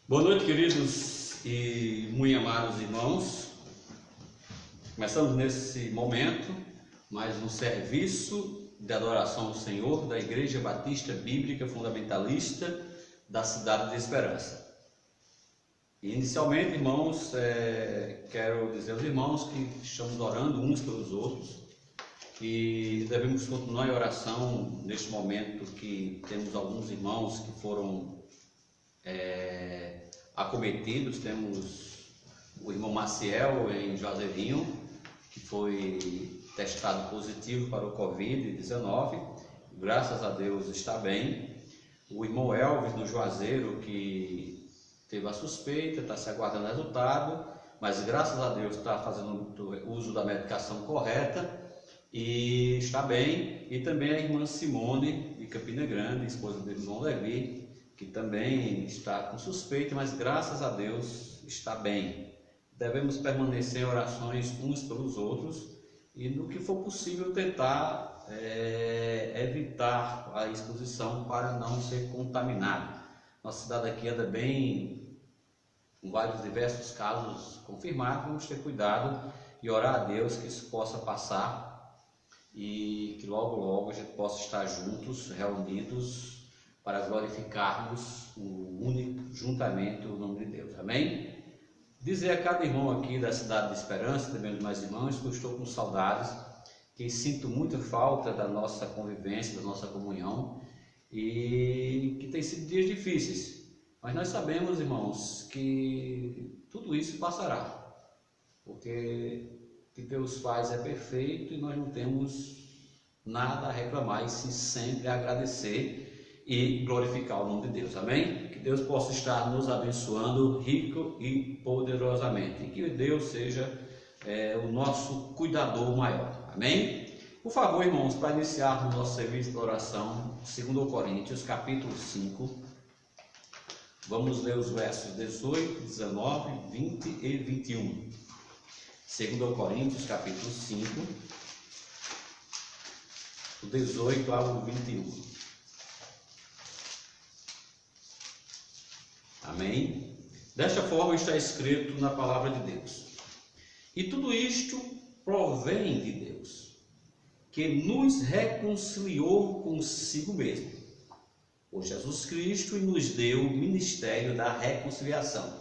Boa noite, queridos e muito amados irmãos. Começamos nesse momento mais um serviço de adoração ao Senhor da Igreja Batista Bíblica Fundamentalista da Cidade de Esperança. E inicialmente, irmãos, quero dizer aos irmãos que estamos orando uns pelos outros e devemos continuar em oração neste momento que temos alguns irmãos que foram acometidos. Temos o irmão Maciel em Juazeirinho, que foi testado positivo para o Covid-19, graças a Deus está bem. O irmão Elvis no Juazeiro, que teve a suspeita, está se aguardando resultado, mas graças a Deus está fazendo uso da medicação correta e está bem. E também a irmã Simone de Campina Grande, esposa do irmão Levi, que também está com suspeita, mas graças a Deus está bem. Devemos permanecer em orações uns pelos outros e, no que for possível, tentar evitar a exposição para não ser contaminado. Nossa cidade aqui anda bem, com vários diversos casos confirmados. Vamos ter cuidado e orar a Deus que isso possa passar e que logo logo a gente possa estar juntos, reunidos, para glorificarmos o único juntamente o nome de Deus. Amém? Dizer a cada irmão aqui da Cidade de Esperança, também os mais irmãos, que eu estou com saudades, que sinto muita falta da nossa convivência, da nossa comunhão, e que tem sido dias difíceis. Mas nós sabemos, irmãos, que tudo isso passará, porque o que Deus faz é perfeito e nós não temos nada a reclamar, e sim sempre a agradecer e glorificar o nome de Deus. Amém? Que Deus possa estar nos abençoando rico e poderosamente, e que Deus seja o nosso cuidador maior. Amém? Por favor, irmãos, para iniciarmos nosso serviço de oração, 2 Coríntios capítulo 5, vamos ler os versos 18, 19, 20 e 21. 2 Coríntios capítulo 5, do 18 ao 21. Amém? Desta forma está escrito na palavra de Deus: e tudo isto provém de Deus, que nos reconciliou consigo mesmo, por Jesus Cristo, e nos deu o ministério da reconciliação.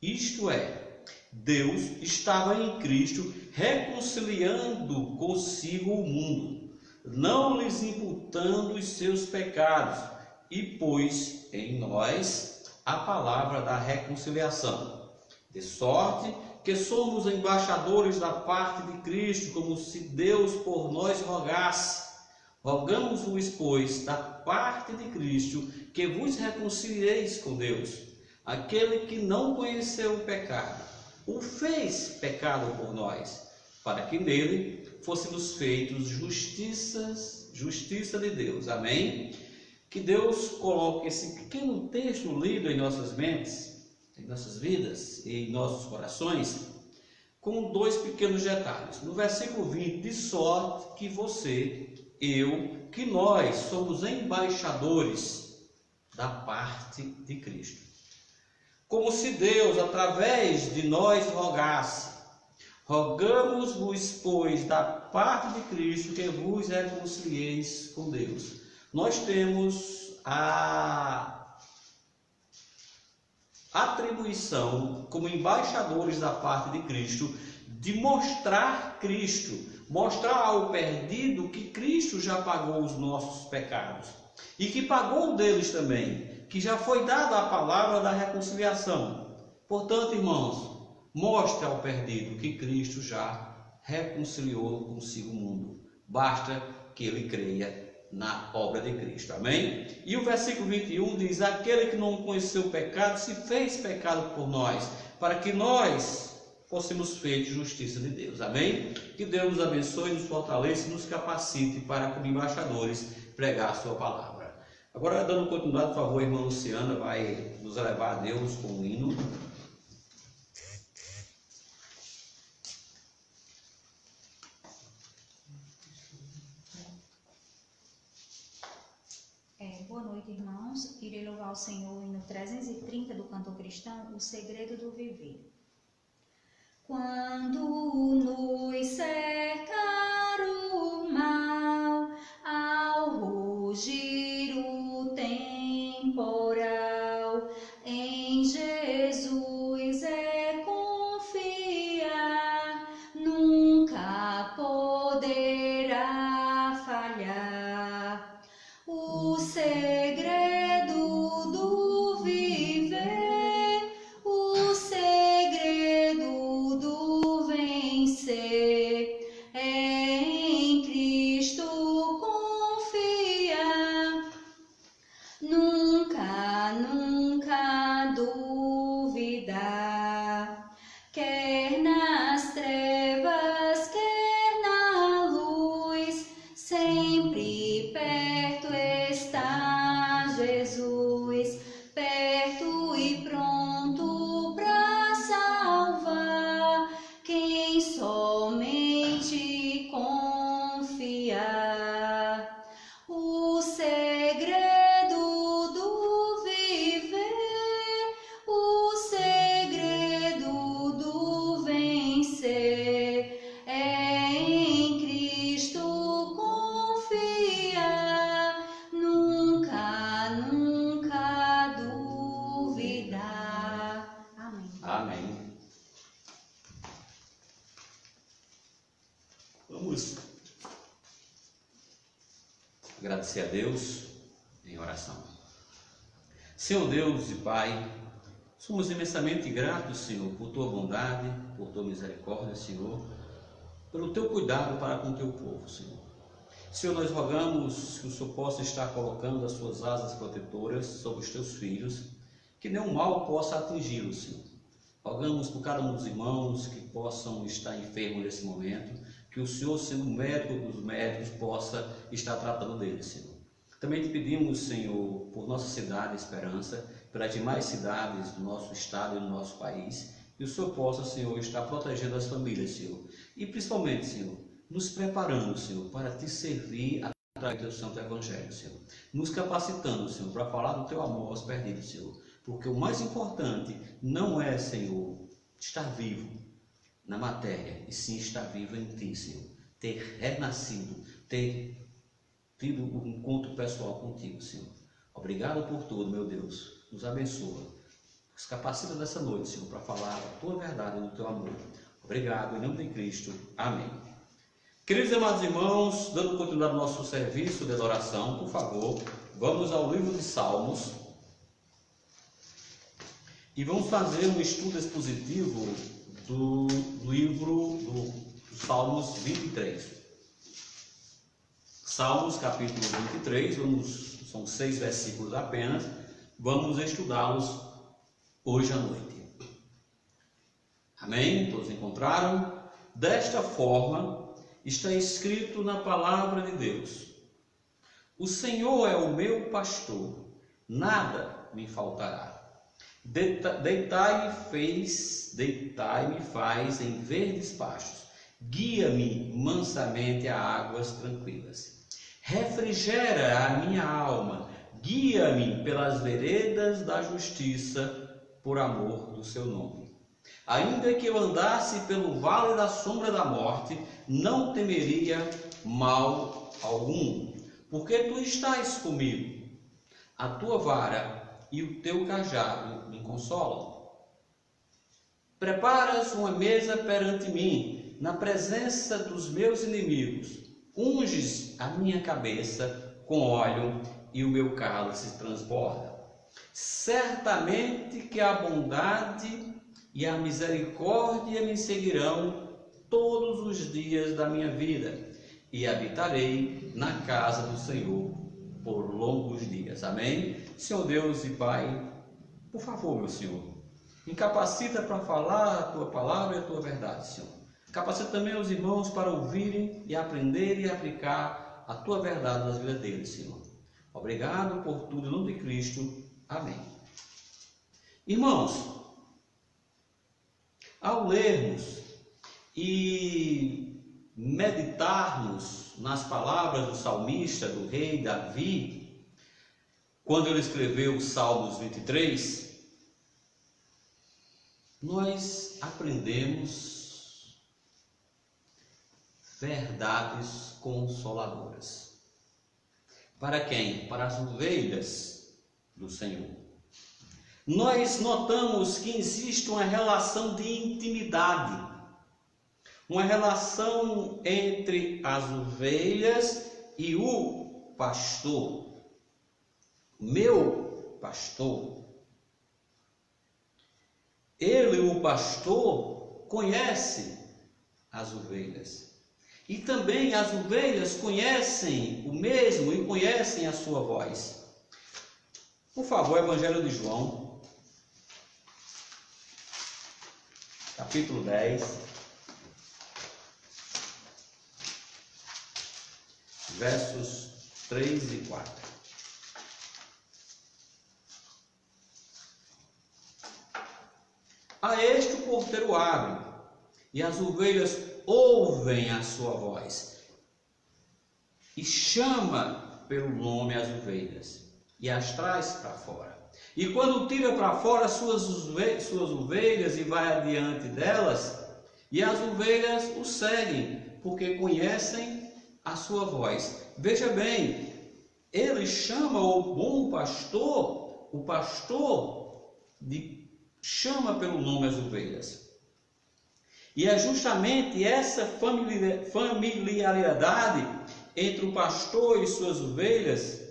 Isto é, Deus estava em Cristo reconciliando consigo o mundo, não lhes imputando os seus pecados, e pôs em nós a palavra da reconciliação, de sorte que somos embaixadores da parte de Cristo, como se Deus por nós rogasse. Rogamos-vos, pois, da parte de Cristo, que vos reconcilieis com Deus. Aquele que não conheceu o pecado, o fez pecado por nós, para que nele fôssemos feitos justiça de Deus. Amém? Que Deus coloque esse pequeno texto lido em nossas mentes, em nossas vidas e em nossos corações, com dois pequenos detalhes. No versículo 20, de sorte que você, eu, que nós somos embaixadores da parte de Cristo. Como se Deus, através de nós, rogasse: rogamos-vos, pois, da parte de Cristo, que vos reconcilieis com Deus. Nós temos a atribuição, como embaixadores da parte de Cristo, de mostrar Cristo, mostrar ao perdido que Cristo já pagou os nossos pecados e que pagou deles também, que já foi dada a palavra da reconciliação. Portanto, irmãos, mostre ao perdido que Cristo já reconciliou consigo o mundo. Basta que ele creia na obra de Cristo. Amém? E o versículo 21 diz: aquele que não conheceu o pecado se fez pecado por nós, para que nós fôssemos feitos justiça de Deus. Amém? Que Deus nos abençoe, nos fortaleça e nos capacite para, como embaixadores, pregar a sua palavra. Agora, dando continuidade, por favor, a irmã Luciana vai nos levar a Deus com um hino. Boa noite, irmãos. Irei louvar ao Senhor, hino 330 do cantor cristão, O Segredo do Viver. Quando nos cercar o mal, ao rugir o temporal, em Jesus é confiar, nunca poderá falhar. O segredo do viver, o segredo do vencer, é em Cristo confiar, nunca, nunca duvidar. Quer nas trevas, quer na luz, sempre perto está Jesus, perto e pronto para salvar quem somente confiar. O segredo do viver, o segredo do vencer, é em Cristo confiar, nunca, nunca duvidar. Amém. Amém. Vamos agradecer a Deus em oração. Senhor Deus e Pai, somos imensamente gratos, Senhor, por Tua bondade, por Tua misericórdia, Senhor, pelo Teu cuidado para com o Teu povo, Senhor. Senhor, nós rogamos que o Senhor possa estar colocando as Suas asas protetoras sobre os Teus filhos, que nenhum mal possa atingi-los, Senhor. Rogamos por cada um dos irmãos que possam estar enfermos nesse momento, que o Senhor, sendo o médico dos médicos, possa estar tratando deles, Senhor. Também te pedimos, Senhor, por nossa cidade Esperança, pelas demais cidades do nosso estado e do nosso país, que o Senhor possa, Senhor, estar protegendo as famílias, Senhor. E principalmente, Senhor, nos preparando, Senhor, para te servir através do Santo Evangelho, Senhor. Nos capacitando, Senhor, para falar do Teu amor aos perdidos, Senhor. Porque o mais importante não é, Senhor, estar vivo na matéria, e sim estar vivo em Ti, Senhor. Ter renascido, ter tido um encontro pessoal contigo, Senhor. Obrigado por tudo, meu Deus. Nos abençoa. Nos capacita nessa noite, Senhor, para falar a Tua verdade e do Teu amor. Obrigado, em nome de Cristo. Amém. Queridos e amados irmãos, dando continuidade ao nosso serviço de adoração, por favor, vamos ao livro de Salmos e vamos fazer um estudo expositivo do livro do Salmos 23. Salmos capítulo 23, são 6 versículos apenas, vamos estudá-los hoje à noite. Amém? Todos encontraram? Desta forma está escrito na palavra de Deus: o Senhor é o meu pastor, nada me faltará. Deitai-me faz em verdes pastos, guia-me mansamente a águas tranquilas. Refrigera a minha alma, guia-me pelas veredas da justiça, por amor do seu nome. Ainda que eu andasse pelo vale da sombra da morte, não temeria mal algum, porque tu estás comigo. A tua vara e o teu cajado me consolam. Preparas uma mesa perante mim, na presença dos meus inimigos. Unges a minha cabeça com óleo e o meu cálice transborda. Certamente que a bondade e a misericórdia me seguirão todos os dias da minha vida, e habitarei na casa do Senhor por longos dias. Amém? Senhor Deus e Pai, por favor, meu Senhor, me capacita para falar a Tua palavra e a Tua verdade, Senhor. Capacita também os irmãos para ouvirem e aprenderem e aplicar a Tua verdade nas vidas deles, Senhor. Obrigado por tudo, em nome de Cristo. Amém. Irmãos, ao lermos e meditarmos nas palavras do salmista, do rei Davi, quando ele escreveu os Salmos 23, nós aprendemos verdades consoladoras. Para quem? Para as ovelhas do Senhor. Nós notamos que existe uma relação de intimidade, uma relação entre as ovelhas e o pastor. Meu pastor. Ele, o pastor, conhece as ovelhas. E também as ovelhas conhecem o mesmo e conhecem a sua voz. Por favor, Evangelho de João, capítulo 10, versos 3 e 4. A este o porteiro abre, e as ovelhas ouvem a sua voz, e chama pelo nome as ovelhas, e as traz para fora. E quando tira para fora suas ovelhas e vai adiante delas, e as ovelhas o seguem, porque conhecem a sua voz. Veja bem, ele chama o bom pastor, o pastor chama pelo nome as ovelhas. E é justamente essa familiaridade entre o pastor e suas ovelhas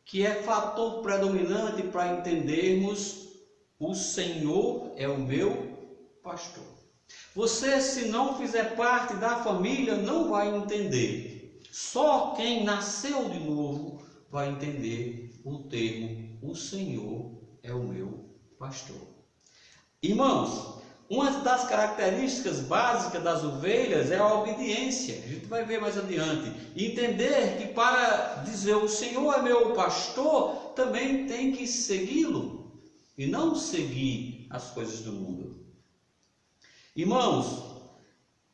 que é fator predominante para entendermos: o Senhor é o meu pastor. Você, se não fizer parte da família, não vai entender. Só quem nasceu de novo vai entender o termo: o Senhor é o meu pastor. Irmãos, uma das características básicas das ovelhas é a obediência. A gente vai ver mais adiante. Entender que para dizer o Senhor é meu pastor, também tem que segui-lo e não seguir as coisas do mundo. Irmãos,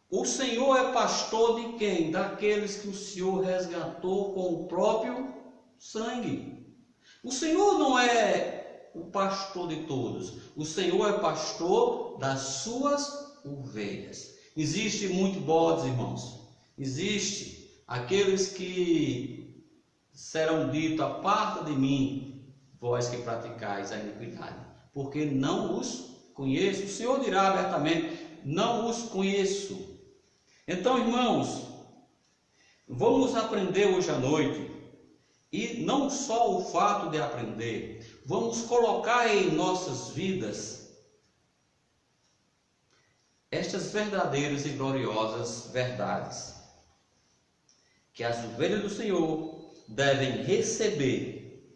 o Senhor é pastor de quem? Daqueles que o Senhor resgatou com o próprio sangue. O Senhor não é o pastor de todos. O Senhor é pastor das suas ovelhas. Existe muito bodes, irmãos. Existe aqueles que serão ditos: aparta de mim, vós que praticais a iniquidade, porque não os conheço. O Senhor dirá abertamente: não os conheço. Então, irmãos, vamos aprender hoje à noite. E não só o fato de aprender, vamos colocar em nossas vidas estas verdadeiras e gloriosas verdades que as ovelhas do Senhor devem receber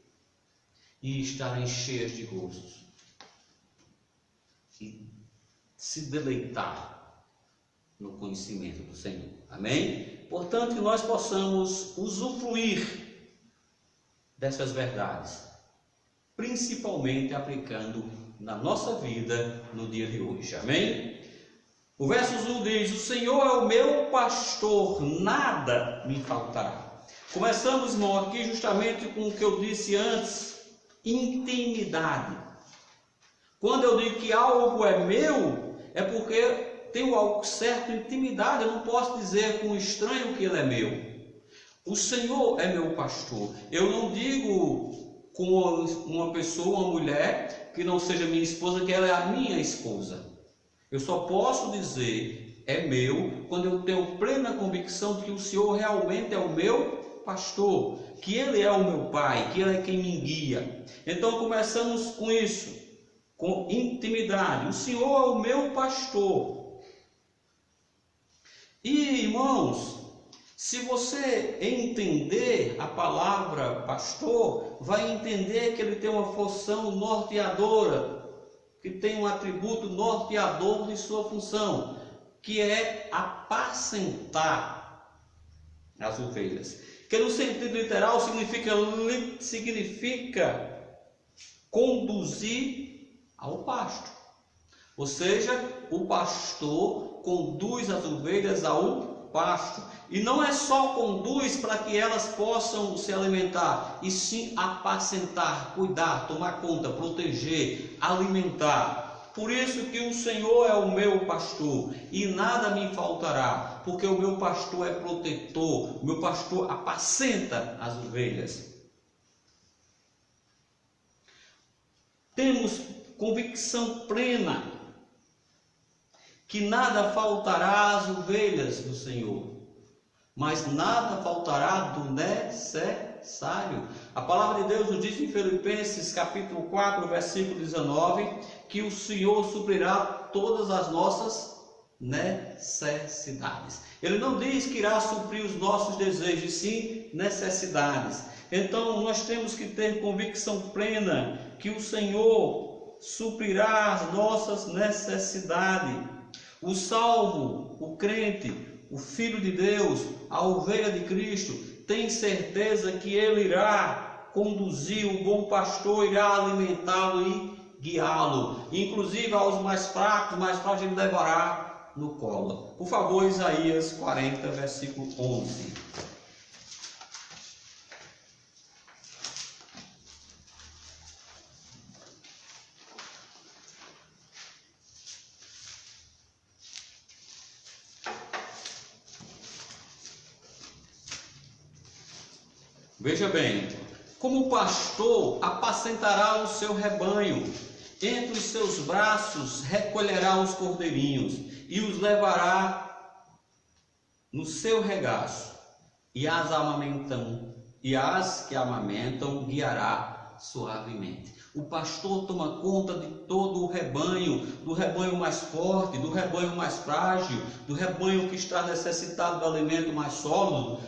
e estarem cheias de gosto e se deleitar no conhecimento do Senhor. Amém? Portanto, que nós possamos usufruir dessas verdades, principalmente aplicando na nossa vida no dia de hoje. Amém? O verso 1 diz: o Senhor é o meu pastor, nada me faltará. Começamos, irmão, aqui justamente com o que eu disse antes: intimidade. Quando eu digo que algo é meu, é porque tenho algo certo, intimidade. Eu não posso dizer com um estranho que ele é meu. O Senhor é meu pastor. Eu não digo com uma pessoa, uma mulher que não seja minha esposa, que ela é a minha esposa. Eu só posso dizer é meu quando eu tenho plena convicção de que o Senhor realmente é o meu pastor, que Ele é o meu Pai, que Ele é quem me guia. Então começamos com isso, com intimidade. O Senhor é o meu pastor. E, irmãos, se você entender a palavra pastor, vai entender que ele tem uma função norteadora, que tem um atributo norteador de sua função, que é apacentar as ovelhas. Que no sentido literal significa conduzir ao pasto. Ou seja, o pastor conduz as ovelhas ao pasto, e não é só conduz para que elas possam se alimentar, e sim apacentar, cuidar, tomar conta, proteger, alimentar. Por isso que o Senhor é o meu pastor, e nada me faltará, porque o meu pastor é protetor, o meu pastor apacenta as ovelhas. Temos convicção plena que nada faltará às ovelhas do Senhor, mas nada faltará do necessário. A palavra de Deus nos diz em Filipenses capítulo 4, versículo 19, que o Senhor suprirá todas as nossas necessidades. Ele não diz que irá suprir os nossos desejos, sim necessidades. Então nós temos que ter convicção plena que o Senhor suprirá as nossas necessidades. O salvo, o crente, o filho de Deus, a ovelha de Cristo, tem certeza que ele irá conduzir, o bom pastor irá alimentá-lo e guiá-lo. Inclusive aos mais fracos ele levará no colo. Por favor, Isaías 40, versículo 11. Veja bem, como pastor apacentará o seu rebanho, entre os seus braços recolherá os cordeirinhos e os levará no seu regaço, e as que amamentam guiará suavemente. O pastor toma conta de todo o rebanho, do rebanho mais forte, do rebanho mais frágil, do rebanho que está necessitado do alimento mais sólido,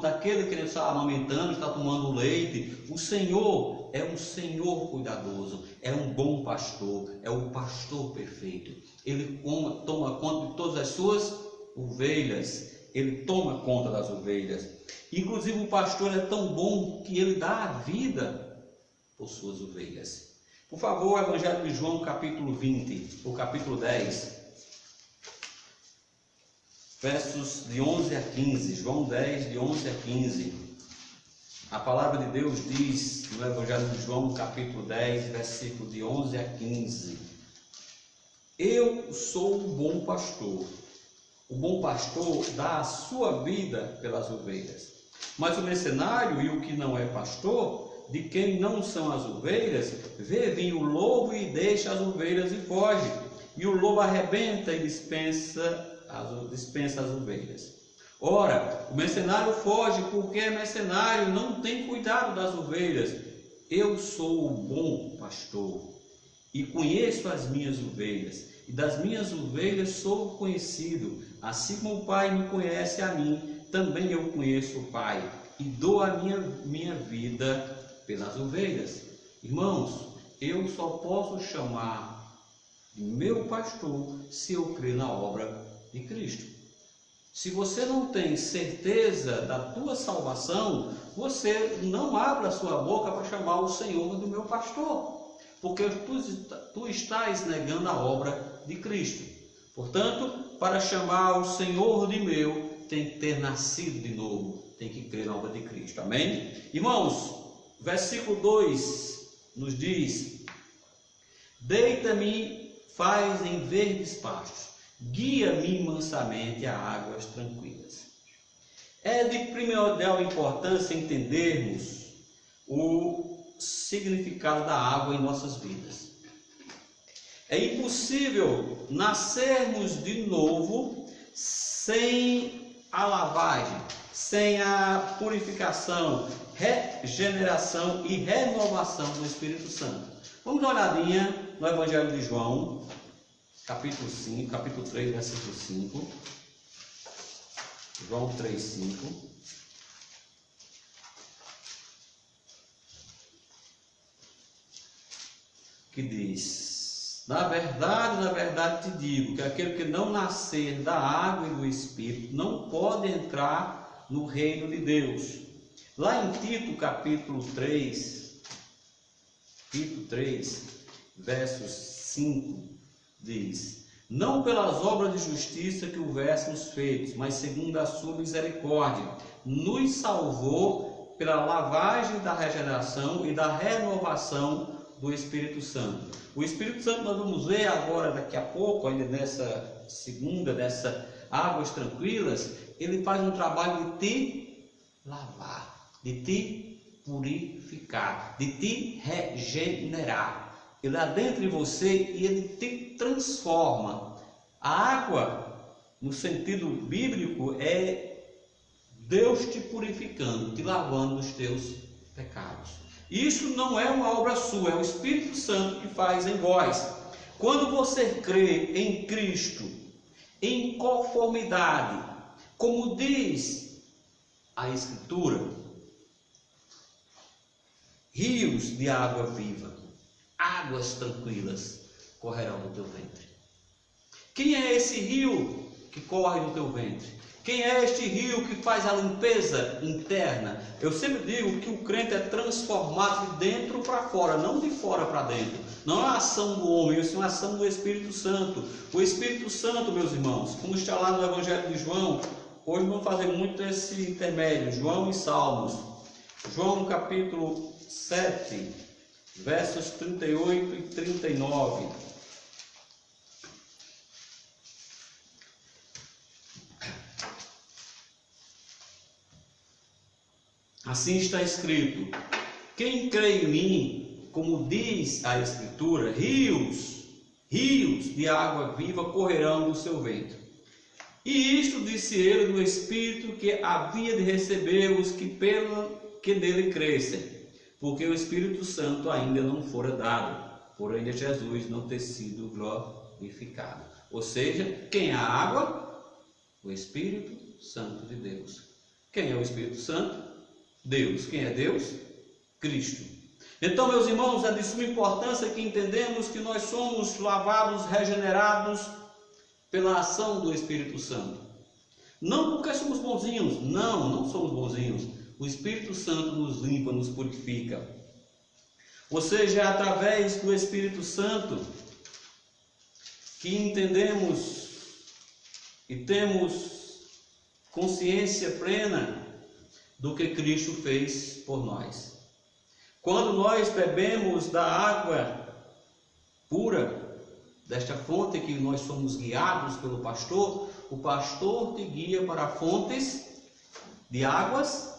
daquele que está amamentando, está tomando leite. O Senhor é um Senhor cuidadoso, é um bom pastor, é o pastor perfeito. Ele toma conta de todas as suas ovelhas, ele toma conta das ovelhas. Inclusive o pastor é tão bom que ele dá a vida por suas ovelhas. Por favor, Evangelho de João, capítulo 20, ou capítulo 10, versos de 11 a 15. João 10, de 11 a 15. A palavra de Deus diz no Evangelho de João, capítulo 10, versículo de 11 a 15: Eu sou o bom pastor. O bom pastor dá a sua vida pelas ovelhas. Mas o mercenário e o que não é pastor, de quem não são as ovelhas, vê vir o lobo e deixa as ovelhas e foge. E o lobo arrebenta e dispensa as ovelhas. Ora, o mercenário foge porque é mercenário, não tem cuidado das ovelhas. Eu sou o bom pastor e conheço as minhas ovelhas, e das minhas ovelhas sou conhecido. Assim como o Pai me conhece a mim, também eu conheço o Pai, e dou a minha vida pelas ovelhas. Irmãos, eu só posso chamar de meu pastor se eu crer na obra de Cristo. Se você não tem certeza da tua salvação, você não abre a sua boca para chamar o Senhor do meu pastor, porque tu estás negando a obra de Cristo. Portanto, para chamar o Senhor de meu, tem que ter nascido de novo, tem que crer na obra de Cristo. Amém? Irmãos, versículo 2 nos diz: Deita-me, faz em verdes pastos, guia-me mansamente a águas tranquilas. É de primordial importância entendermos o significado da água em nossas vidas. É impossível nascermos de novo sem a lavagem, sem a purificação, regeneração e renovação do Espírito Santo. Vamos dar uma olhadinha no Evangelho de João, capítulo 3, versículo 5. João 3, 5. Que diz: na verdade te digo que aquele que não nascer da água e do Espírito não pode entrar no reino de Deus. Lá em Tito capítulo 3, versos 5, diz: não pelas obras de justiça que houvésemos feito, mas segundo a sua misericórdia, nos salvou pela lavagem da regeneração e da renovação do Espírito Santo. O Espírito Santo nós vamos ver agora, daqui a pouco, ainda nessa segunda, nessa águas tranquilas, ele faz um trabalho de te lavar, de te purificar, de te regenerar. Ele adentra em você e ele te transforma. A água, no sentido bíblico, é Deus te purificando, te lavando dos teus pecados. Isso não é uma obra sua, é o Espírito Santo que faz em vós. Quando você crê em Cristo, em conformidade, como diz a Escritura, rios de água viva, águas tranquilas correrão no teu ventre. Quem é esse rio que corre no teu ventre? Quem é este rio que faz a limpeza interna? Eu sempre digo que o crente é transformado de dentro para fora, não de fora para dentro. Não é a ação do homem, isso é uma ação do Espírito Santo. O Espírito Santo, meus irmãos, como está lá no Evangelho de João, hoje vamos fazer muito esse intermédio, João e Salmos. João capítulo 7, versos 38 e 39. Assim está escrito: quem crê em mim, como diz a Escritura, rios de água viva correrão do seu ventre. E isto disse ele do Espírito que havia de receber os que nele crescem, porque o Espírito Santo ainda não fora dado, por ainda Jesus não ter sido glorificado. Ou seja, quem é a água? O Espírito Santo de Deus. Quem é o Espírito Santo? Deus. Quem é Deus? Cristo. Então, meus irmãos, é de suma importância que entendemos que nós somos lavados, regenerados pela ação do Espírito Santo. Não porque somos bonzinhos, não somos bonzinhos. O Espírito Santo nos limpa, nos purifica. Ou seja, é através do Espírito Santo que entendemos e temos consciência plena do que Cristo fez por nós. Quando nós bebemos da água pura, desta fonte que nós somos guiados pelo pastor, o pastor te guia para fontes de águas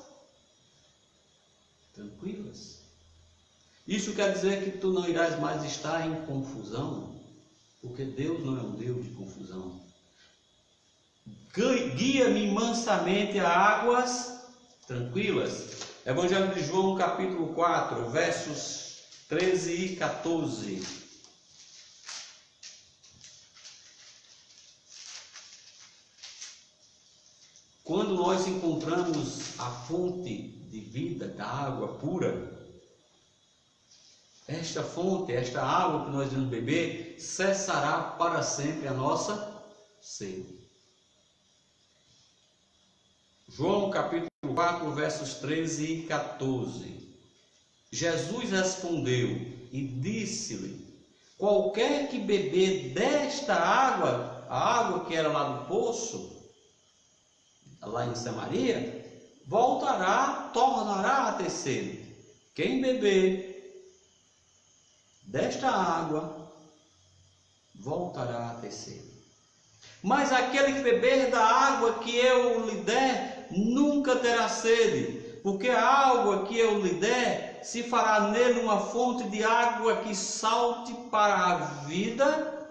tranquilas. Isso quer dizer que tu não irás mais estar em confusão, porque Deus não é um Deus de confusão. Guia-me mansamente a águas tranquilas. Evangelho de João, capítulo 4, versos 13 e 14. Quando nós encontramos a fonte de vida, da água pura, esta fonte, esta água que nós vamos beber, cessará para sempre a nossa sede. João capítulo 4, versos 13 e 14. Jesus respondeu e disse-lhe: qualquer que beber desta água, a água que era lá do poço, lá em Samaria, tornará a ter sede. Quem beber desta água, voltará a ter sede. Mas aquele que beber da água que eu lhe der, nunca terá sede, porque a água que eu lhe der se fará nele uma fonte de água que salte para a vida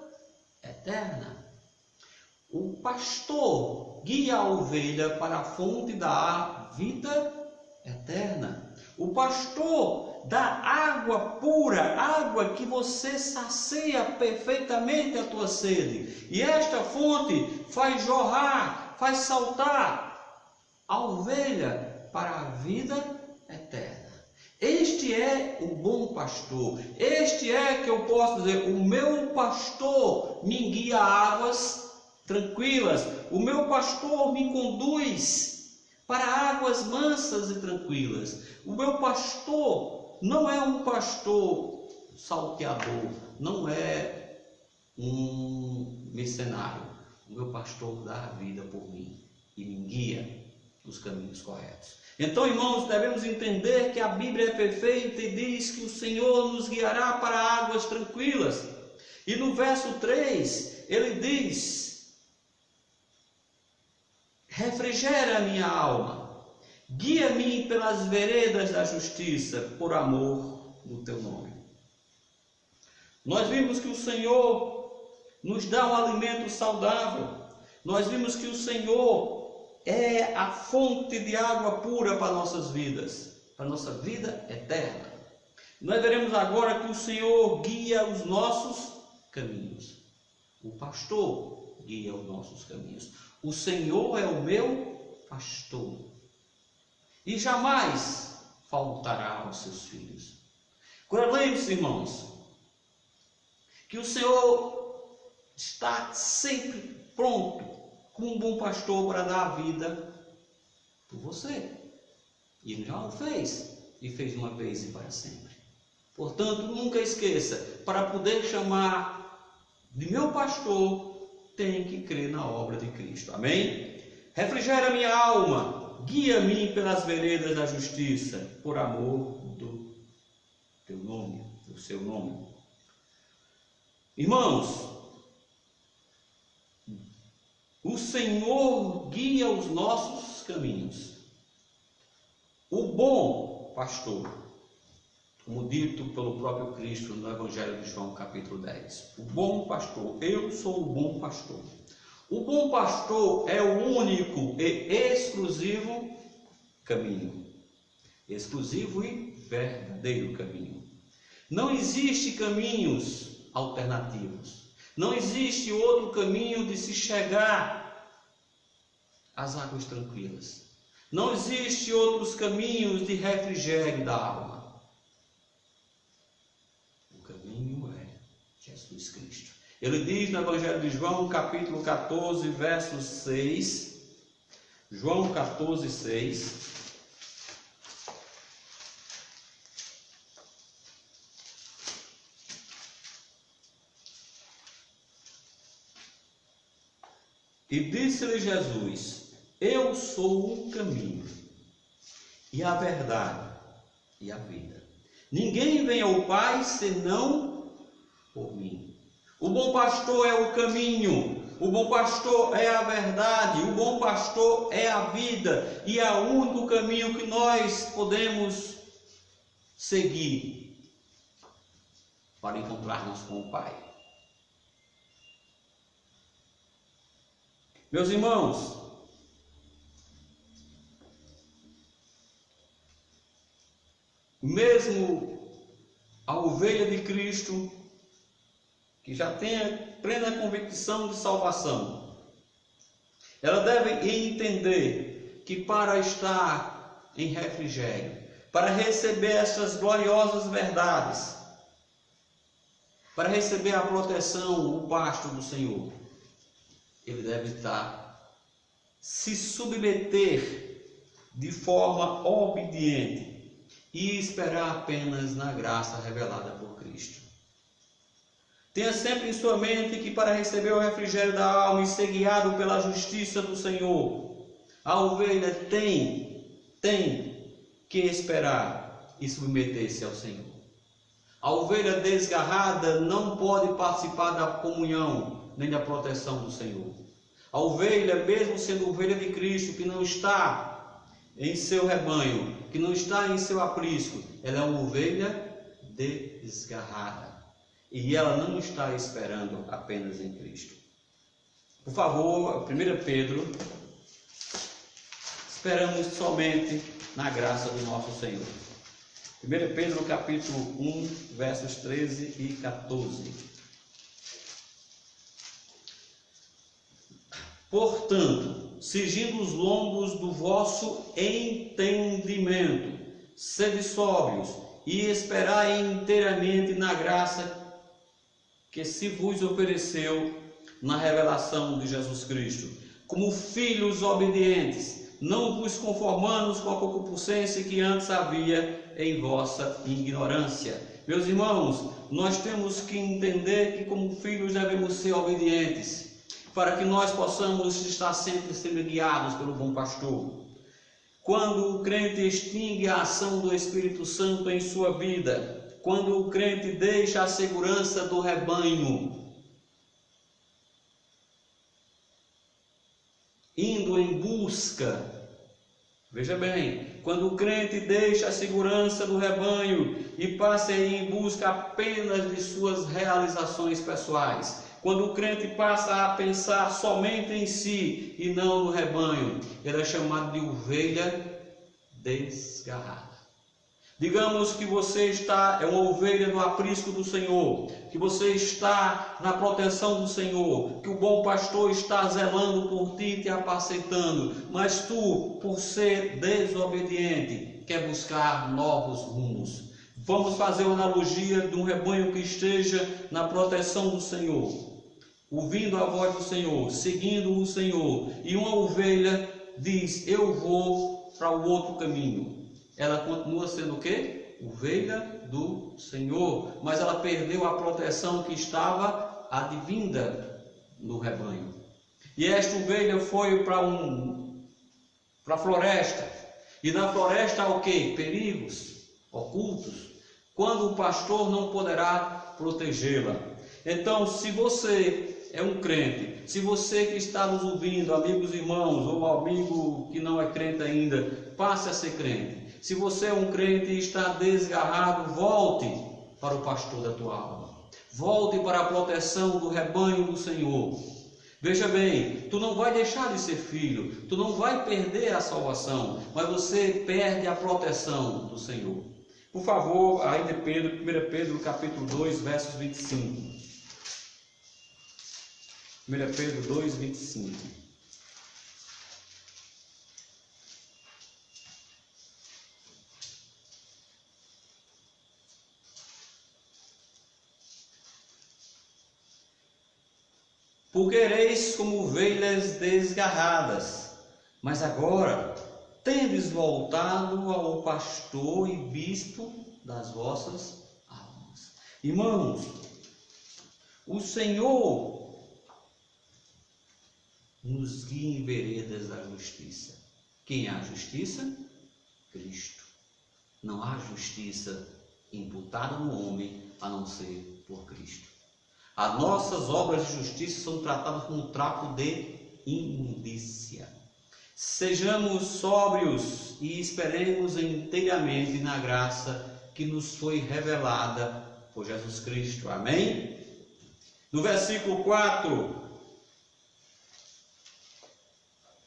eterna. O pastor guia a ovelha para a fonte da vida eterna. O pastor dá água pura, água que você sacia perfeitamente a tua sede. E esta fonte faz jorrar, faz saltar a ovelha para a vida eterna. Este é o bom pastor. Este é, que eu posso dizer, o meu pastor me guia a águas tranquilas. O meu pastor me conduz para águas mansas e tranquilas. O meu pastor não é um pastor salteador, não é um missionário, o meu pastor dá a vida por mim e me guia nos caminhos corretos. Então, irmãos, devemos entender que a Bíblia é perfeita e diz que o Senhor nos guiará para águas tranquilas. E no verso 3, ele diz: refrigera a minha alma, guia-me pelas veredas da justiça, por amor do teu nome. Nós vimos que o Senhor nos dá um alimento saudável. Nós vimos que o Senhor é a fonte de água pura para nossas vidas, para nossa vida eterna. Nós veremos agora que o Senhor guia os nossos caminhos. O pastor guia os nossos caminhos. O Senhor é o meu pastor e jamais faltará aos seus filhos. Agora lembre-se, irmãos, que o Senhor está sempre pronto, como um bom pastor, para dar a vida por você. E ele já o fez, e fez uma vez e para sempre. Portanto, nunca esqueça, para poder chamar de meu pastor, tem que crer na obra de Cristo. Amém? Refrigera minha alma, guia-me pelas veredas da justiça, por amor do teu nome, do seu nome. Irmãos, o Senhor guia os nossos caminhos. O bom pastor, como dito pelo próprio Cristo no Evangelho de João, capítulo 10. O bom pastor, eu sou o bom pastor. O bom pastor é o único e exclusivo caminho. Exclusivo e verdadeiro caminho. Não existe caminhos alternativos. Não existe outro caminho de se chegar às águas tranquilas. Não existe outros caminhos de refrigério da alma. O caminho é Jesus Cristo. Ele diz no Evangelho de João, capítulo 14, verso 6. João 14, 6. E disse-lhe Jesus: eu sou o caminho, e a verdade, e a vida. Ninguém vem ao Pai senão por mim. O bom pastor é o caminho, o bom pastor é a verdade, o bom pastor é a vida, e é o único caminho que nós podemos seguir para encontrar-nos com o Pai. Meus irmãos, mesmo a ovelha de Cristo, que já tem a plena convicção de salvação, ela deve entender que para estar em refrigério, para receber essas gloriosas verdades, para receber a proteção, o pasto do Senhor, ele deve se submeter de forma obediente e esperar apenas na graça revelada por Cristo. Tenha sempre em sua mente que para receber o refrigério da alma e ser guiado pela justiça do Senhor, a ovelha tem que esperar e submeter-se ao Senhor. A ovelha desgarrada não pode participar da comunhão nem da proteção do Senhor. A ovelha, mesmo sendo ovelha de Cristo, que não está em seu rebanho, que não está em seu aprisco, ela é uma ovelha desgarrada. E ela não está esperando apenas em Cristo. Por favor, 1 Pedro, esperamos somente na graça do nosso Senhor. 1 Pedro capítulo 1, versos 13 e 14. Portanto, cingindo os lombos do vosso entendimento, sede sóbrios e esperai inteiramente na graça que se vos ofereceu na revelação de Jesus Cristo. Como filhos obedientes, não vos conformando com a concupiscência que antes havia em vossa ignorância. Meus irmãos, nós temos que entender que como filhos devemos ser obedientes, para que nós possamos estar sempre sendo guiados pelo bom pastor. Quando o crente extingue a ação do Espírito Santo em sua vida, quando o crente deixa a segurança do rebanho, indo em busca, veja bem, quando o crente deixa a segurança do rebanho e passa a ir em busca apenas de suas realizações pessoais, quando o crente passa a pensar somente em si e não no rebanho, ele é chamado de ovelha desgarrada. Digamos que você é uma ovelha no aprisco do Senhor, que você está na proteção do Senhor, que o bom pastor está zelando por ti e te apacentando, mas tu, por ser desobediente, quer buscar novos rumos. Vamos fazer uma analogia de um rebanho que esteja na proteção do Senhor, ouvindo a voz do Senhor, seguindo o Senhor, e uma ovelha diz: eu vou para o outro caminho. Ela continua sendo o quê? Ovelha do Senhor, mas ela perdeu a proteção que estava advinda no rebanho. E esta ovelha foi para a floresta, e na floresta há o quê? Perigos ocultos, quando o pastor não poderá protegê-la. Então, se você é um crente, se você que está nos ouvindo, amigos irmãos, ou amigo que não é crente ainda, passe a ser crente. Se você é um crente e está desgarrado, volte para o pastor da tua alma. Volte para a proteção do rebanho do Senhor. Veja bem, tu não vai deixar de ser filho, tu não vai perder a salvação, mas você perde a proteção do Senhor. Por favor, ainda Pedro, 1 Pedro capítulo 2, versos 25. 1 Pedro 2, 25. Porque ereis como ovelhas desgarradas, mas agora tendes voltado ao pastor e bispo das vossas almas. Irmãos, o Senhor nos guia em veredas da justiça. Quem é a justiça? Cristo. Não há justiça imputada no homem a não ser por Cristo. As nossas obras de justiça são tratadas como trapo de imundícia. Sejamos sóbrios e esperemos inteiramente na graça que nos foi revelada por Jesus Cristo. Amém? No versículo 4,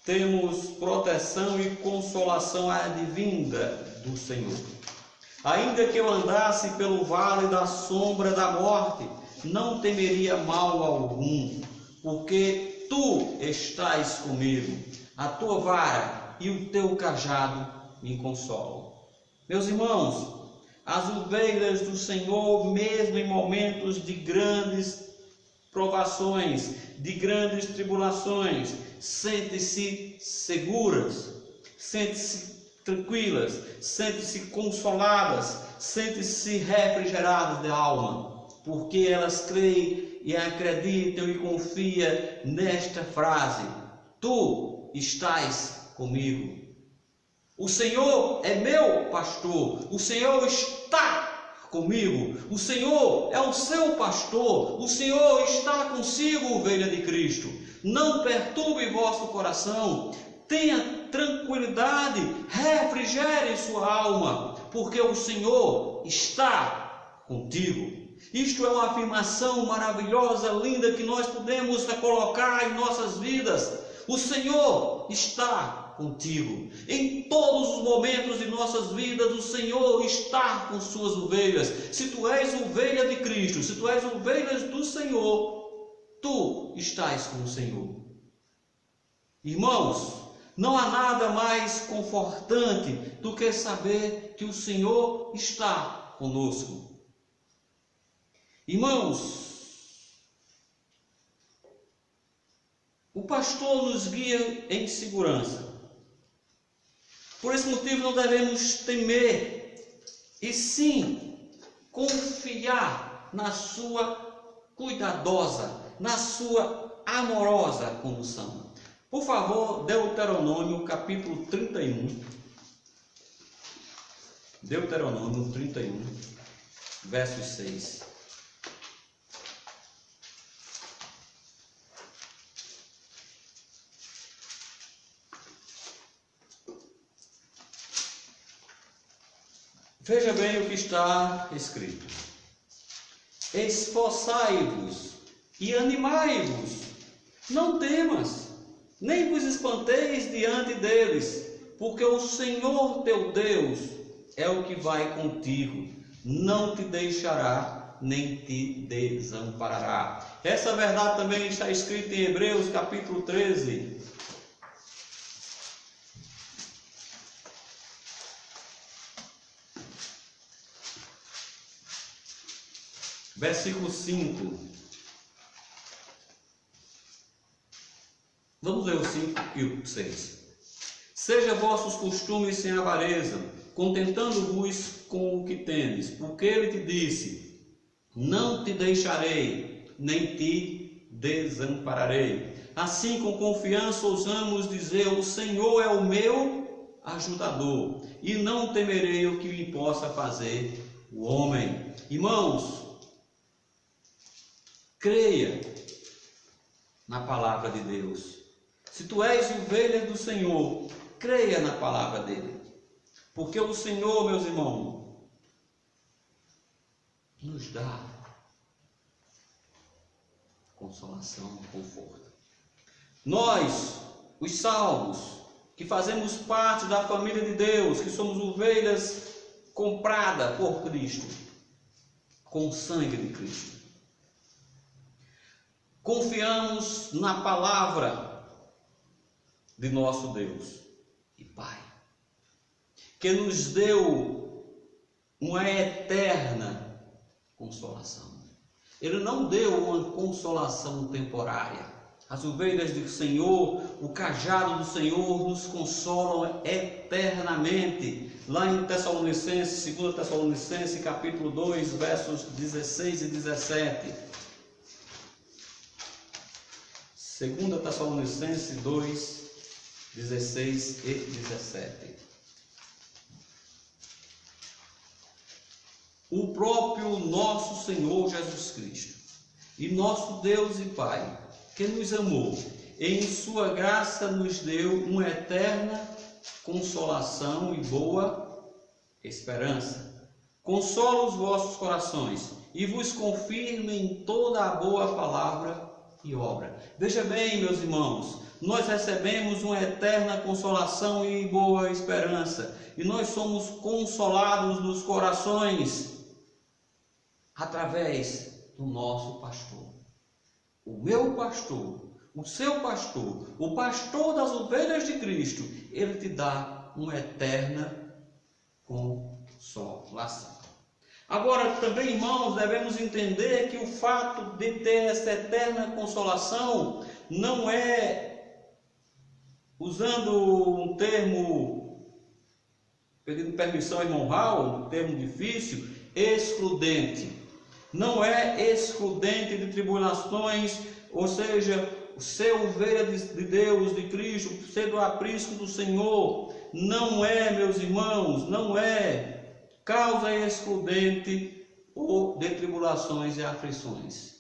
temos proteção e consolação advinda do Senhor. Ainda que eu andasse pelo vale da sombra da morte, não temeria mal algum, porque tu estás comigo, a tua vara e o teu cajado me consolam. Meus irmãos, as ovelhas do Senhor, mesmo em momentos de grandes provações, de grandes tribulações, sentem-se seguras, sentem-se tranquilas, sentem-se consoladas, sentem-se refrigeradas de alma, porque elas creem e acreditam e confiam nesta frase: tu estás comigo. O Senhor é meu pastor, o Senhor está comigo, o Senhor é o seu pastor, o Senhor está consigo, ovelha de Cristo. Não perturbe vosso coração, tenha tranquilidade, refrigere sua alma, porque o Senhor está contigo. Isto é uma afirmação maravilhosa, linda, que nós podemos colocar em nossas vidas. O Senhor está contigo. Em todos os momentos de nossas vidas, o Senhor está com suas ovelhas. Se tu és ovelha de Cristo, se tu és ovelha do Senhor, tu estás com o Senhor. Irmãos, não há nada mais confortante do que saber que o Senhor está conosco. Irmãos, o pastor nos guia em segurança. Por esse motivo não devemos temer, e sim confiar na sua cuidadosa, na sua amorosa condução. Por favor, Deuteronômio capítulo 31. Deuteronômio 31, versos 6. Veja bem o que está escrito. Esforçai-vos e animai-vos, não temas, nem vos espanteis diante deles, porque o Senhor teu Deus é o que vai contigo, não te deixará, nem te desamparará. Essa verdade também está escrita em Hebreus capítulo 13. Versículo 5. Vamos ler o 5 e o 6. Seja vossos costumes sem avareza, contentando-vos com o que tendes, porque ele te disse: não te deixarei, nem te desampararei. Assim, com confiança, ousamos dizer: o Senhor é o meu ajudador, e não temerei o que lhe possa fazer o homem. Irmãos, creia na palavra de Deus. Se tu és ovelha do Senhor, creia na palavra dele. Porque o Senhor, meus irmãos, nos dá consolação, conforto. Nós, os salvos, que fazemos parte da família de Deus, que somos ovelhas compradas por Cristo, com o sangue de Cristo, confiamos na palavra de nosso Deus e Pai, que nos deu uma eterna consolação. Ele não deu uma consolação temporária. As ovelhas do Senhor, o cajado do Senhor nos consolam eternamente. Lá em Tessalonicenses, 2 Tessalonicenses, capítulo 2, versos 16 e 17. 2 Tessalonicenses 2, 16 e 17. O próprio nosso Senhor Jesus Cristo e nosso Deus e Pai, que nos amou, em sua graça nos deu uma eterna consolação e boa esperança. Consola os vossos corações e vos confirme em toda a boa palavra e obra. Veja bem, meus irmãos, nós recebemos uma eterna consolação e boa esperança, e nós somos consolados nos corações através do nosso pastor. O meu pastor, o seu pastor, o pastor das ovelhas de Cristo, ele te dá uma eterna consolação. Agora, também, irmãos, devemos entender que o fato de ter essa eterna consolação não é, usando um termo, pedindo permissão, irmão Raul, um termo difícil, excludente. Não é excludente de tribulações, ou seja, ser ovelha de Deus, de Cristo, ser do aprisco do Senhor, não é, meus irmãos, não é causa excludente ou de tribulações e aflições.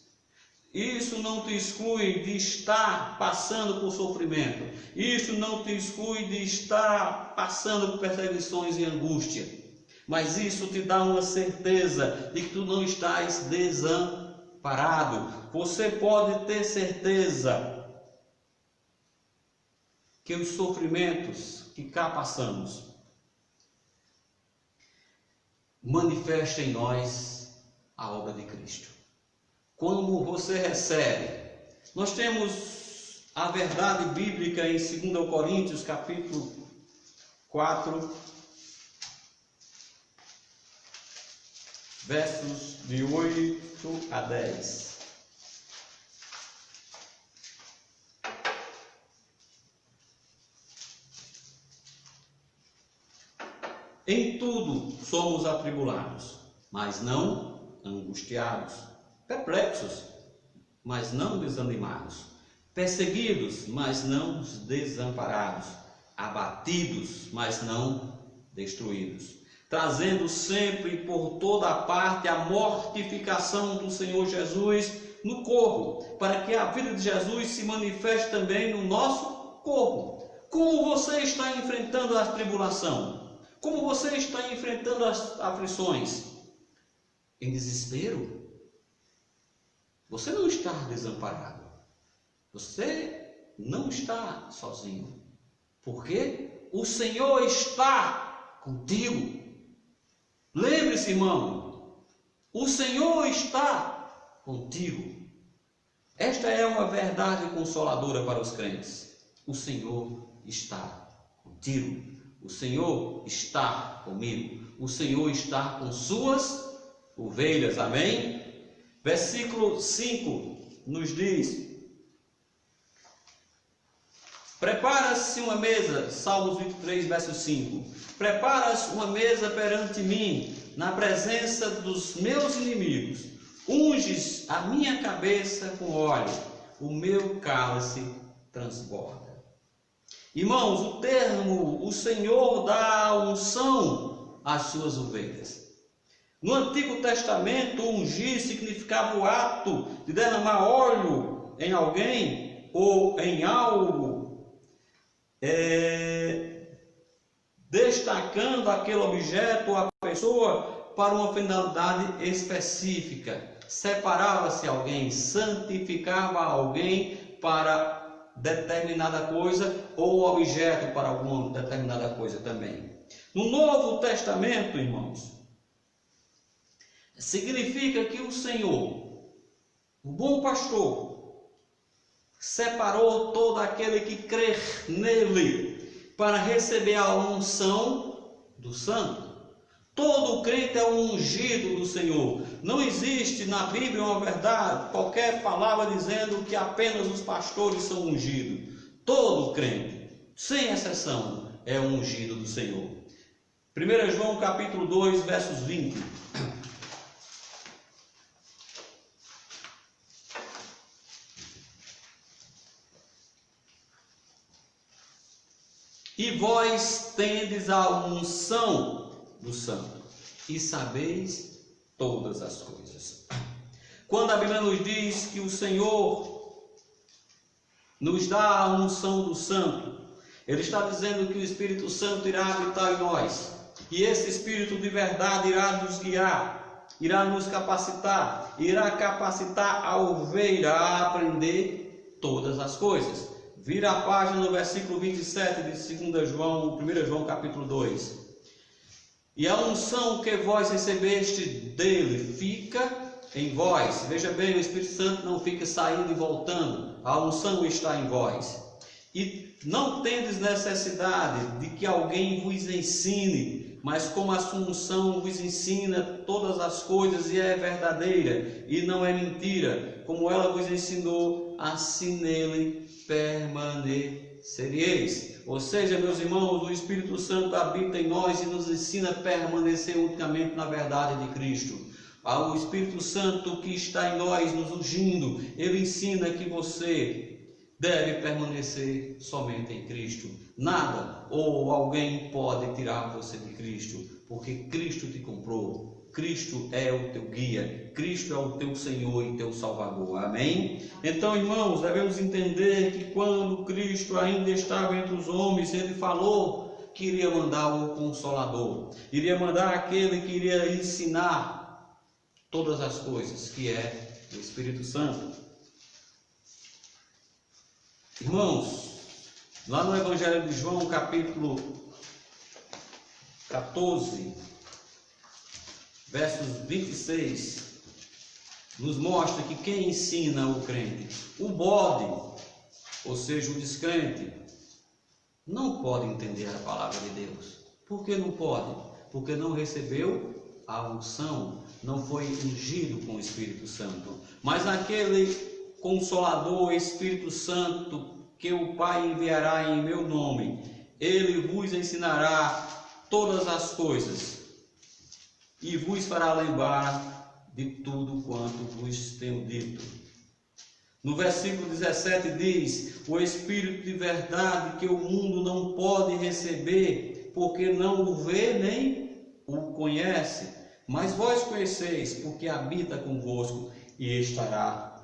Isso não te exclui de estar passando por sofrimento. Isso não te exclui de estar passando por perseguições e angústia. Mas isso te dá uma certeza de que tu não estás desamparado. Você pode ter certeza que os sofrimentos que cá passamos manifesta em nós a obra de Cristo. Como você recebe? Nós temos a verdade bíblica em 2 Coríntios, capítulo 4, versos de 8 a 10. Em tudo somos atribulados, mas não angustiados, perplexos, mas não desanimados, perseguidos, mas não desamparados, abatidos, mas não destruídos, trazendo sempre por toda a parte a mortificação do Senhor Jesus no corpo, para que a vida de Jesus se manifeste também no nosso corpo. Como você está enfrentando a tribulação? Como você está enfrentando as aflições? Em desespero? Você não está desamparado. Você não está sozinho. Porque o Senhor está contigo. Lembre-se, irmão, o Senhor está contigo. Esta é uma verdade consoladora para os crentes. O Senhor está contigo. O Senhor está comigo. O Senhor está com suas ovelhas. Amém? Versículo 5 nos diz: prepara-se uma mesa, Salmos 23, verso 5. Prepara-se uma mesa perante mim, na presença dos meus inimigos. Unges a minha cabeça com óleo, o meu cálice transborda. Irmãos, o termo, o Senhor dá unção às suas ovelhas. No Antigo Testamento, ungir significava o ato de derramar óleo em alguém ou em algo, destacando aquele objeto ou a pessoa para uma finalidade específica. Separava-se alguém, santificava alguém para determinada coisa ou objeto para alguma determinada coisa também. No Novo Testamento, irmãos, significa que o Senhor, o bom pastor, separou todo aquele que crer nele para receber a unção do Santo. Todo crente é um ungido do Senhor. Não existe na Bíblia uma verdade, qualquer palavra dizendo que apenas os pastores são ungidos. Todo crente, sem exceção, é um ungido do Senhor. 1 João capítulo 2, versos 20. E vós tendes a unção do Santo, e sabeis todas as coisas. Quando a Bíblia nos diz que o Senhor nos dá a unção do Santo, Ele está dizendo que o Espírito Santo irá habitar em nós, e esse Espírito de verdade irá nos guiar, irá nos capacitar, irá capacitar a ovelha a aprender todas as coisas. Vira a página no versículo 27 de 1 João capítulo 2. E a unção que vós recebeste dele fica em vós. Veja bem, o Espírito Santo não fica saindo e voltando. A unção está em vós. E não tendes necessidade de que alguém vos ensine, mas como a sua unção vos ensina todas as coisas e é verdadeira e não é mentira, como ela vos ensinou, assim nele permanecereis. Ou seja, meus irmãos, o Espírito Santo habita em nós e nos ensina a permanecer unicamente na verdade de Cristo. O Espírito Santo que está em nós nos ungindo, ele ensina que você deve permanecer somente em Cristo. Nada ou alguém pode tirar você de Cristo, porque Cristo te comprou. Cristo é o teu guia, Cristo é o teu Senhor e teu Salvador. Amém? Então, irmãos, devemos entender que quando Cristo ainda estava entre os homens, Ele falou que iria mandar o Consolador, iria mandar aquele que iria ensinar todas as coisas, que é o Espírito Santo. Irmãos, lá no Evangelho de João, capítulo 14, versos 26, nos mostra que quem ensina o crente, o bode, ou seja, o descrente, não pode entender a palavra de Deus. Por que não pode? Porque não recebeu a unção, não foi ungido com o Espírito Santo. Mas aquele Consolador, Espírito Santo, que o Pai enviará em meu nome, ele vos ensinará todas as coisas e vos fará lembrar de tudo quanto vos tenho dito. No versículo 17 diz: o Espírito de verdade que o mundo não pode receber, porque não o vê nem o conhece, mas vós conheceis, porque habita convosco e estará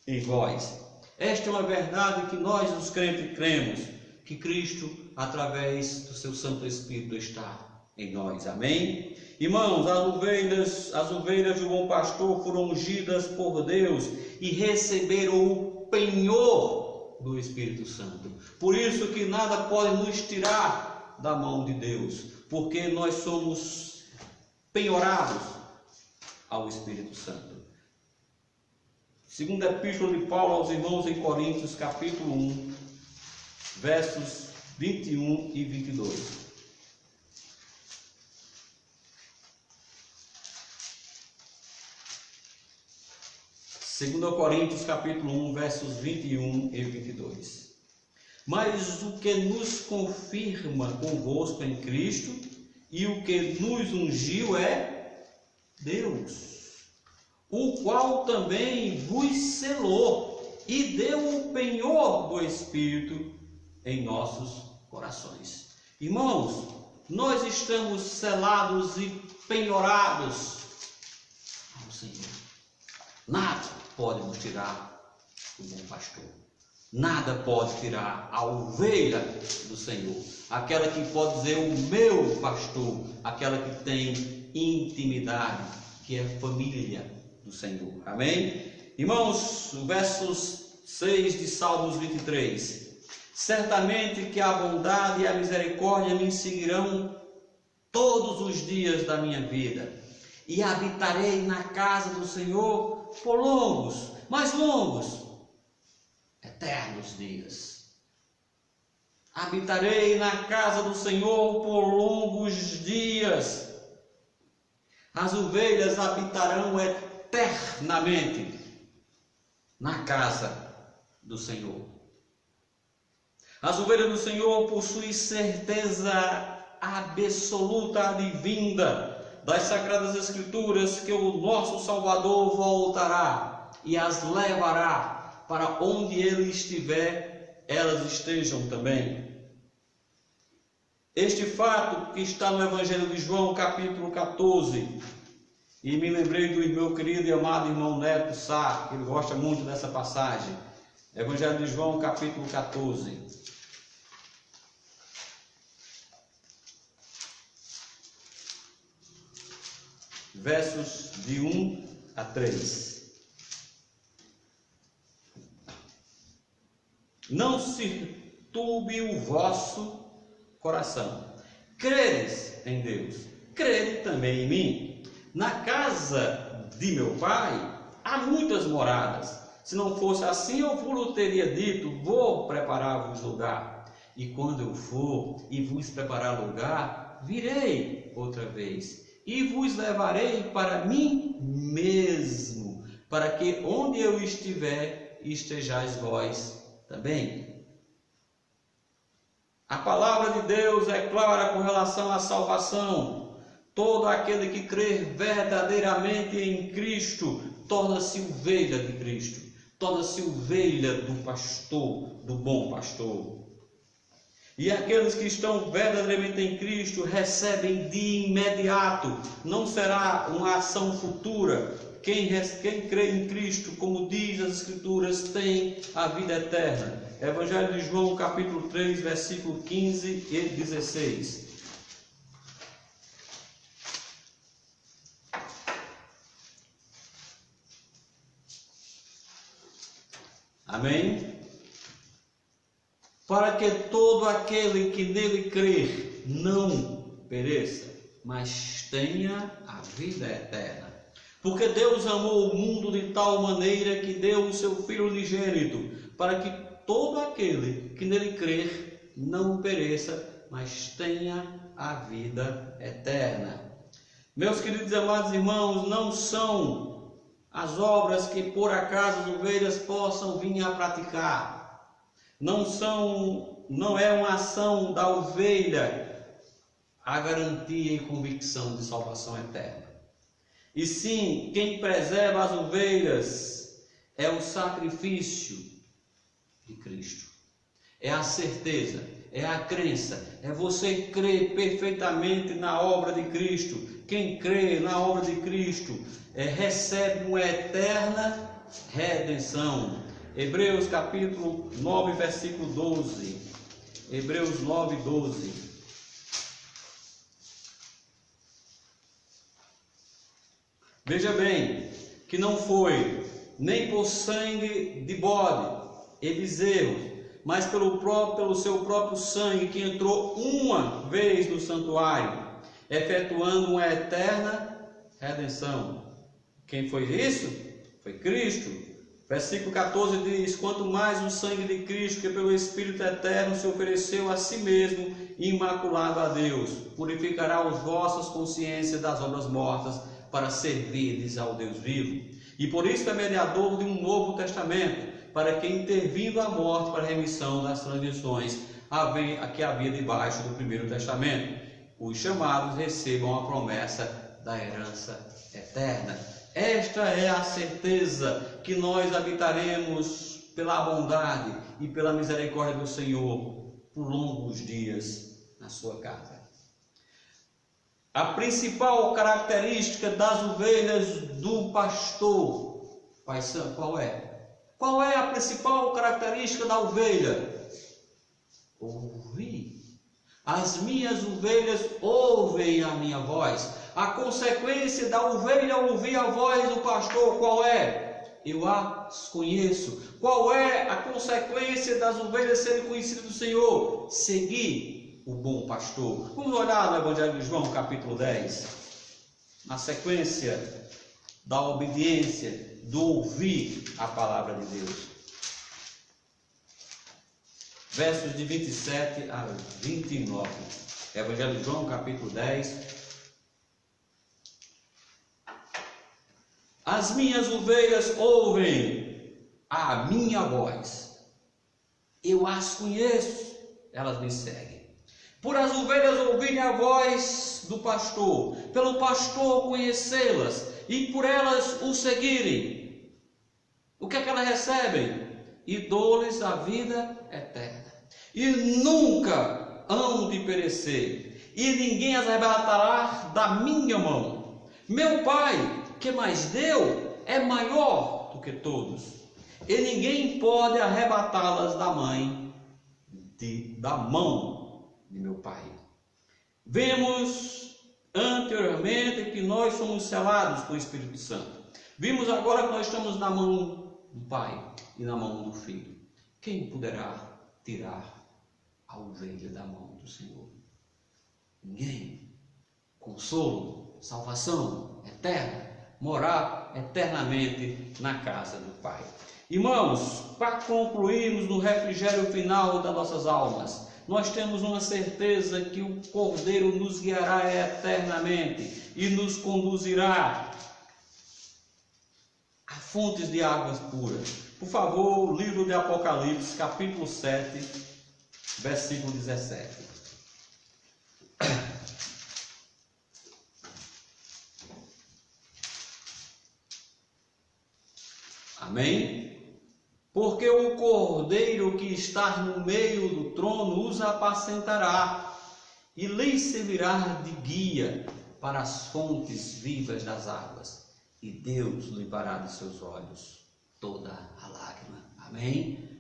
em vós. Esta é uma verdade que nós, os crentes, cremos, que Cristo, através do seu Santo Espírito, está em nós. Amém? Irmãos, as ovelhas do bom pastor foram ungidas por Deus e receberam o penhor do Espírito Santo. Por isso que nada pode nos tirar da mão de Deus, porque nós somos penhorados ao Espírito Santo. Segunda Epístola de Paulo aos irmãos em Coríntios, capítulo 1, versos 21 e 22. Segunda Coríntios, capítulo 1, versos 21 e 22. Mas o que nos confirma convosco em Cristo e o que nos ungiu é Deus, o qual também vos selou e deu o penhor do Espírito em nossos corações. Irmãos, nós estamos selados e penhorados ao Senhor. Nada pode nos tirar do bom pastor. Nada pode tirar a ovelha do Senhor. Aquela que pode dizer o meu pastor. Aquela que tem intimidade, que é família do Senhor. Amém? Irmãos, o versos 6 de Salmos 23. Certamente que a bondade e a misericórdia me seguirão todos os dias da minha vida, e habitarei na casa do Senhor por longos, mais longos, eternos dias. Habitarei na casa do Senhor por longos dias. As ovelhas habitarão eternamente na casa do Senhor. As ovelhas do Senhor possuem certeza absoluta advinda das Sagradas Escrituras que o nosso Salvador voltará e as levará para onde Ele estiver, elas estejam também. Este fato que está no Evangelho de João, capítulo 14, e me lembrei do meu querido e amado irmão Neto Sá, que ele gosta muito dessa passagem. Evangelho de João, capítulo 14. Versos de 1 a 3. Não se turbe o vosso coração. Credes em Deus, crede também em mim. Na casa de meu pai há muitas moradas. Se não fosse assim, eu vos teria dito: vou preparar-vos lugar. E quando eu for e vos preparar lugar, virei outra vez e vos levarei para mim mesmo, para que onde eu estiver, estejais vós também. A palavra de Deus é clara com relação à salvação. Todo aquele que crer verdadeiramente em Cristo torna-se ovelha de Cristo, torna-se ovelha do pastor, do bom pastor. E aqueles que estão verdadeiramente em Cristo recebem de imediato, não será uma ação futura. Quem crê em Cristo, como diz as Escrituras, tem a vida eterna. Evangelho de João, capítulo 3, versículo 15 e 16. Amém? Para que todo aquele que nele crer não pereça, mas tenha a vida eterna. Porque Deus amou o mundo de tal maneira que deu o seu Filho unigênito, para que todo aquele que nele crer não pereça, mas tenha a vida eterna. Meus queridos e amados irmãos, não são as obras que por acaso as ovelhas possam vir a praticar. Não é uma ação da ovelha a garantia e convicção de salvação eterna. E sim, quem preserva as ovelhas é o sacrifício de Cristo. É a certeza, é a crença, é você crer perfeitamente na obra de Cristo. Quem crê na obra de Cristo recebe uma eterna redenção. Hebreus capítulo 9, versículo 12. Hebreus 9, 12. Veja bem, que não foi nem por sangue de bode e bezerro, mas pelo seu próprio sangue, que entrou uma vez no santuário, efetuando uma eterna redenção. Quem foi isso? Foi Cristo. Versículo 14 diz: quanto mais o sangue de Cristo, que pelo Espírito eterno se ofereceu a si mesmo, imaculado a Deus, purificará as vossas consciências das obras mortas, para servirdes ao Deus vivo. E por isso é mediador de um novo testamento, para que, intervindo a morte para a remissão das transgressões que havia debaixo do primeiro testamento, os chamados recebam a promessa da herança eterna. Esta é a certeza que nós habitaremos pela bondade e pela misericórdia do Senhor por longos dias na sua casa. A principal característica das ovelhas do pastor, qual é? Qual é a principal característica da ovelha? Ouvir. As minhas ovelhas ouvem a minha voz. A consequência da ovelha ouvir a voz do pastor, qual é? Eu as conheço. Qual é a consequência das ovelhas serem conhecidas do Senhor? Seguir o bom pastor. Vamos olhar no Evangelho de João, capítulo 10. Na sequência da obediência, do ouvir a palavra de Deus. Versos de 27 a 29. Evangelho de João, capítulo 10. As minhas ovelhas ouvem a minha voz. Eu as conheço, elas me seguem. Por as ovelhas ouvirem a voz do pastor, pelo pastor conhecê-las e por elas o seguirem, o que é que elas recebem? E dou-lhes a vida eterna, e nunca hão de perecer, e ninguém as arrebatará da minha mão. Meu Pai, que mais deu, é maior do que todos, e ninguém pode arrebatá-las da mão de meu Pai. Vemos anteriormente que nós somos selados com o Espírito Santo. Vimos agora que nós estamos na mão do Pai e na mão do Filho. Quem poderá tirar a ovelha da mão do Senhor? Ninguém. Consolo, salvação eterna, morar eternamente na casa do Pai. Irmãos, para concluirmos no refrigério final das nossas almas, nós temos uma certeza que o Cordeiro nos guiará eternamente e nos conduzirá a fontes de águas puras. Por favor, o livro de Apocalipse, capítulo 7, versículo 17. Amém? Porque o Cordeiro que está no meio do trono os apacentará e lhes servirá de guia para as fontes vivas das águas, e Deus limpará de seus olhos toda a lágrima. Amém?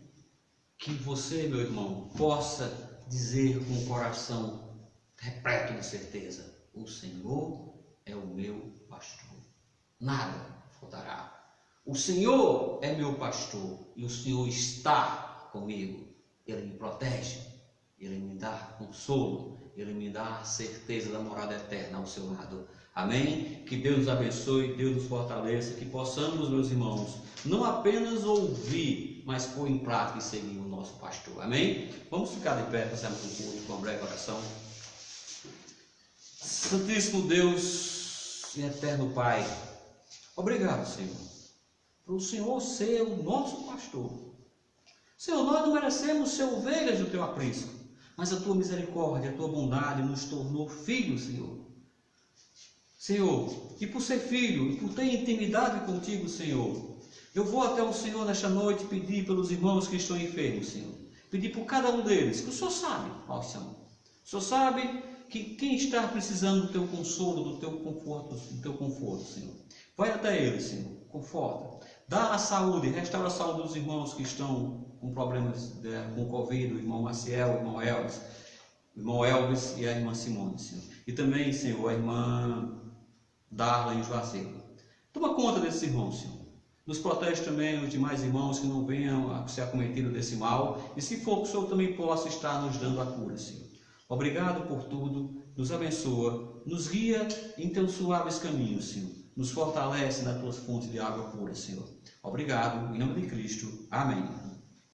Que você, meu irmão, possa dizer com o coração repleto de certeza: o Senhor é o meu pastor, nada faltará. O Senhor é meu pastor e o Senhor está comigo. Ele me protege, Ele me dá consolo, Ele me dá a certeza da morada eterna ao seu lado. Amém? Que Deus nos abençoe, Deus nos fortaleça, que possamos, meus irmãos, não apenas ouvir, mas pôr em prática e seguir o nosso pastor. Amém? Vamos ficar de pé, passarmos um culto com uma breve oração. Santíssimo Deus e eterno Pai, obrigado, Senhor, por o Senhor ser o nosso pastor. Senhor, nós não merecemos ser ovelhas do teu aprisco, mas a tua misericórdia, a tua bondade nos tornou filhos, Senhor. Senhor, e por ser filho, e por ter intimidade contigo, Senhor, eu vou até o Senhor nesta noite pedir pelos irmãos que estão enfermos, Senhor. Pedir por cada um deles, que o Senhor sabe quais são. O Senhor sabe que quem está precisando do teu consolo, do teu conforto, Senhor. Vai até eles, Senhor, conforta. Dá a saúde, restaura a saúde dos irmãos que estão com problemas com Covid, o irmão Maciel, o irmão Elvis e a irmã Simone, Senhor. E também, Senhor, a irmã Darla e o Juazeiro. Toma conta desses irmãos, Senhor. Nos protege também os demais irmãos que não venham a ser acometidos desse mal. E se for, que o Senhor também possa estar nos dando a cura, Senhor. Obrigado por tudo. Nos abençoa. Nos guia em teus suaves caminhos, Senhor. Nos fortalece nas tuas fontes de água pura, Senhor. Obrigado. Em nome de Cristo. Amém.